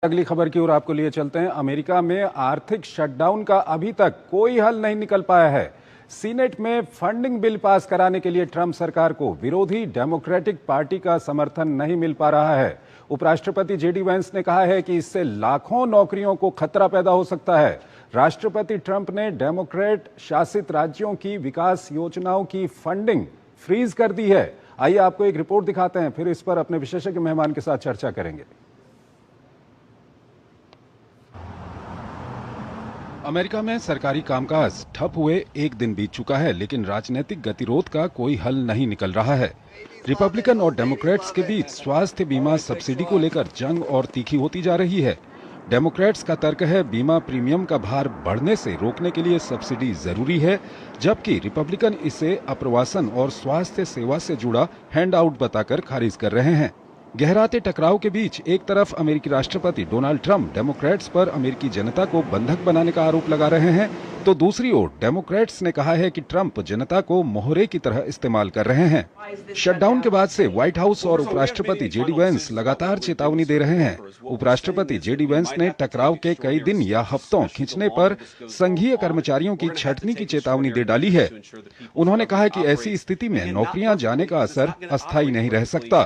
अगली खबर की ओर आपको लिए चलते हैं। अमेरिका में आर्थिक शटडाउन का अभी तक कोई हल नहीं निकल पाया है। सीनेट में फंडिंग बिल पास कराने के लिए ट्रंप सरकार को विरोधी डेमोक्रेटिक पार्टी का समर्थन नहीं मिल पा रहा है। उपराष्ट्रपति जेडी वेंस ने कहा है कि इससे लाखों नौकरियों को खतरा पैदा हो सकता है। राष्ट्रपति ट्रंप ने डेमोक्रेट शासित राज्यों की विकास योजनाओं की फंडिंग फ्रीज कर दी है। आइए आपको एक रिपोर्ट दिखाते हैं, फिर इस पर अपने विशेषज्ञ मेहमान के साथ चर्चा करेंगे। अमेरिका में सरकारी कामकाज ठप हुए एक दिन बीत चुका है, लेकिन राजनीतिक गतिरोध का कोई हल नहीं निकल रहा है। रिपब्लिकन और डेमोक्रेट्स के बीच स्वास्थ्य बीमा सब्सिडी को लेकर जंग और तीखी होती जा रही है। डेमोक्रेट्स का तर्क है बीमा प्रीमियम का भार बढ़ने से रोकने के लिए सब्सिडी जरूरी है, जबकि रिपब्लिकन इसे अप्रवासन और स्वास्थ्य सेवा से जुड़ा हैंडआउट बताकर खारिज कर रहे हैं। गहराते टकराव के बीच एक तरफ अमेरिकी राष्ट्रपति डोनाल्ड ट्रंप डेमोक्रेट्स पर अमेरिकी जनता को बंधक बनाने का आरोप लगा रहे हैं, तो दूसरी ओर डेमोक्रेट्स ने कहा है कि ट्रंप जनता को मोहरे की तरह इस्तेमाल कर रहे हैं। शटडाउन के बाद से व्हाइट हाउस और उपराष्ट्रपति जेडी वेंस लगातार चेतावनी दे रहे हैं। उपराष्ट्रपति जेडी वेंस ने टकराव के कई दिन या हफ्तों खींचने पर संघीय कर्मचारियों की छटनी की चेतावनी दे डाली है। उन्होंने कहा कि ऐसी स्थिति में नौकरियां जाने का असर अस्थायी नहीं रह सकता।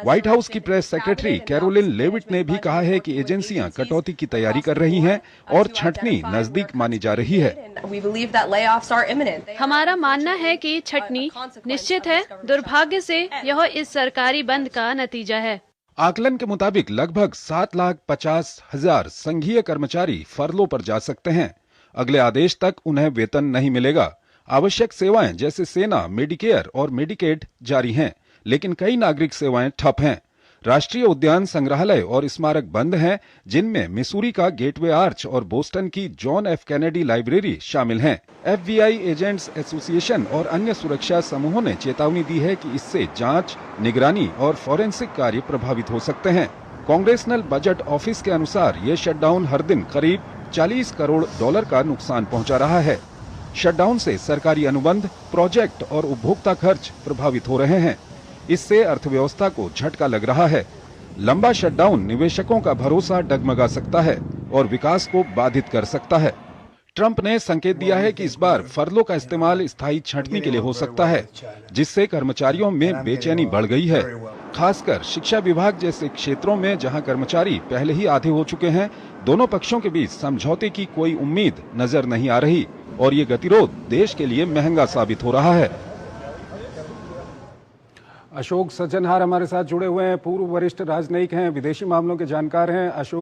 व्हाइट हाउस की प्रेस सेक्रेटरी कैरोलिन लेविट ने भी कहा है कि एजेंसियां कटौती की तैयारी कर रही हैं और छटनी नजदीक मानी जा रही है। हमारा मानना है कि छटनी निश्चित है। दुर्भाग्य से यह इस सरकारी बंद का नतीजा है। आकलन के मुताबिक लगभग 7,50,000 संघीय कर्मचारी फरलो पर जा सकते हैं। अगले आदेश तक उन्हें वेतन नहीं मिलेगा। आवश्यक सेवाएं जैसे सेना, मेडिकेयर और मेडिकेड जारी हैं, लेकिन कई नागरिक सेवाएं ठप हैं। राष्ट्रीय उद्यान, संग्रहालय और स्मारक बंद हैं, जिनमें मिसूरी का गेटवे आर्च और बोस्टन की जॉन एफ कैनेडी लाइब्रेरी शामिल हैं। FBI एजेंट्स एसोसिएशन और अन्य सुरक्षा समूहों ने चेतावनी दी है कि इससे जांच, निगरानी और फॉरेंसिक कार्य प्रभावित हो सकते हैं। कांग्रेसनल बजट ऑफिस के अनुसार ये शटडाउन हर दिन करीब $40 करोड़ का नुकसान पहुंचा रहा है। शटडाउन से सरकारी अनुबंध, प्रोजेक्ट और उपभोक्ता खर्च प्रभावित हो रहे हैं। इससे अर्थव्यवस्था को झटका लग रहा है। लंबा शटडाउन निवेशकों का भरोसा डगमगा सकता है और विकास को बाधित कर सकता है। ट्रंप ने संकेत दिया है कि इस बार फरलो का इस्तेमाल स्थायी छंटनी के लिए हो सकता है, जिससे कर्मचारियों में बेचैनी बढ़ गई है। खासकर शिक्षा विभाग जैसे क्षेत्रों में जहां कर्मचारी पहले ही आधे हो चुके हैं, दोनों पक्षों के बीच समझौते की कोई उम्मीद नजर नहीं आ रही और ये गतिरोध देश के लिए महंगा साबित हो रहा है। अशोक सज्जनहार हमारे साथ जुड़े हुए हैं, पूर्व वरिष्ठ राजनयिक हैं, विदेशी मामलों के जानकार हैं। अशोक